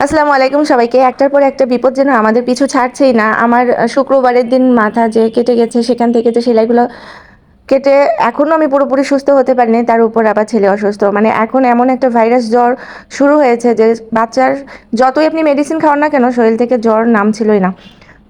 আসসালামু আলাইকুম সবাইকে। একটার পর একটা বিপদ যেন আমাদের পিছু ছাড়ছেই না। আমার শুক্রবারের দিন মাথা যে কেটে গেছে, সেখান থেকে তো সেলাইগুলো কেটে এখনও আমি পুরোপুরি সুস্থ হতে পারিনি। তার উপর আবার ছেলে অসুস্থ। মানে এখন এমন একটা ভাইরাস জ্বর শুরু হয়েছে যে বাচ্চার যতই আপনি মেডিসিন খাওয়ান না কেন, শরীর থেকে জ্বর নামছিলই না।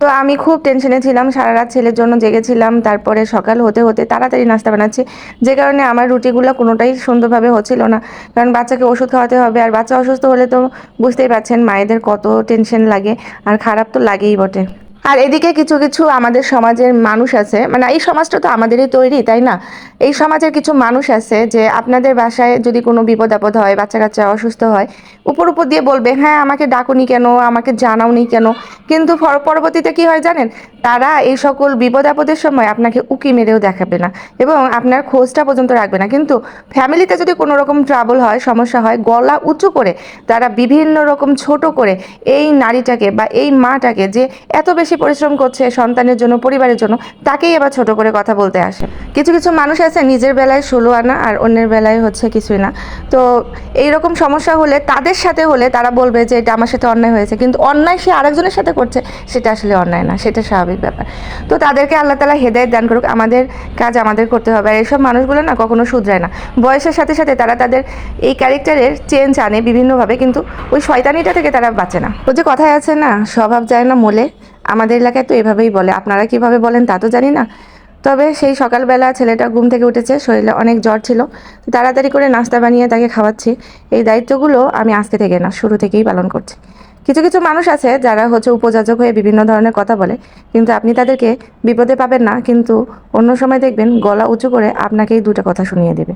তো আমি খুব টেনশনে ছিলাম, সারা রাত ছেলের জন্য জেগেছিলাম। তারপরে সকাল হতে হতে তাড়াতাড়ি নাস্তা বানাচ্ছি, যে কারণে আমার রুটিগুলো কোনোটাই সুন্দরভাবে হচ্ছিল না। কারণ বাচ্চাকে ওষুধ খাওয়াতে হবে, আর বাচ্চা অসুস্থ হলে তো বুঝতেই পারছেন মায়েদের কত টেনশন লাগে, আর খারাপ তো লাগেই বটে। আর এদিকে কিছু কিছু আমাদের সমাজের মানুষ আছে, মানে এই সমাজটা তো আমাদেরই তৈরি, তাই না? এই সমাজের কিছু মানুষ আছে যে আপনাদের বাসায় যদি কোনো বিপদ আপদ হয়, বাচ্চা কাচ্চা অসুস্থ হয়, উপর উপর দিয়ে বলবে হ্যাঁ আমাকে ডাকুনি কেন, আমাকে জানাওনি কেন। কিন্তু পরবর্তীতে কি হয় জানেন, তারা এই সকল বিপদ আপদের সময় আপনাকে উকি মেরেও দেখাবে না, এবং আপনার খোঁজটা পর্যন্ত রাখবে না। কিন্তু ফ্যামিলিতে যদি কোনো রকম ট্রাবল হয়, সমস্যা হয়, গলা উঁচু করে তারা বিভিন্ন রকম ছোট করে এই নারীটাকে বা এই মাটাকে যে এত বেশি পরিশ্রম করছে সন্তানের জন্য, পরিবারের জন্য, তাকেই আবার ছোট করে কথা বলতে আসে। কিছু কিছু মানুষ আছে নিজের বেলায় 16 আনা আর অন্যের বেলায় হচ্ছে কিছুই না। তো এইরকম সমস্যা হলে, তাদের সাথে হলে তারা বলবে যে এটা আমার সাথে অন্যায় হয়েছে, কিন্তু অন্যায় সে আরেকজনের সাথে করছে, সেটা আসলে অন্যায় না, সেটা স্বাভাবিক ব্যাপার। তো তাদেরকে আল্লাহ তাআলা হেদায়েত দান করুক। আমাদের কাজ আমাদের করতে হবে। আর এইসব মানুষগুলো না কখনো শুধরায় না। বয়সের সাথে সাথে তারা তাদের এই ক্যারেক্টারের চেঞ্জ আনে বিভিন্নভাবে, কিন্তু ওই শয়তানিটা থেকে তারা বাঁচে না। তো যে কথায় আছে না, স্বভাব যায় না মোলে, আমাদের এলাকায় তো এভাবেই বলে। আপনারা কিভাবে বলেন তা তো জানি না। তবে সেই সকালবেলা ছেলেটা ঘুম থেকে উঠেছে, শরীরে অনেক জ্বর ছিল, তাড়াতাড়ি করে নাস্তা বানিয়ে তাকে খাওয়াচ্ছি। এই দায়িত্বগুলো আমি আজকে থেকে না, শুরু থেকেই পালন করছি। কিছু কিছু মানুষ আছে যারা হচ্ছে উপযাচক হয়ে বিভিন্ন ধরনের কথা বলে, কিন্তু আপনি তাদেরকে বিপদে পাবেন না, কিন্তু অন্য সময় দেখবেন গলা উঁচু করে আপনাকেই দুটো কথা শুনিয়ে দেবে।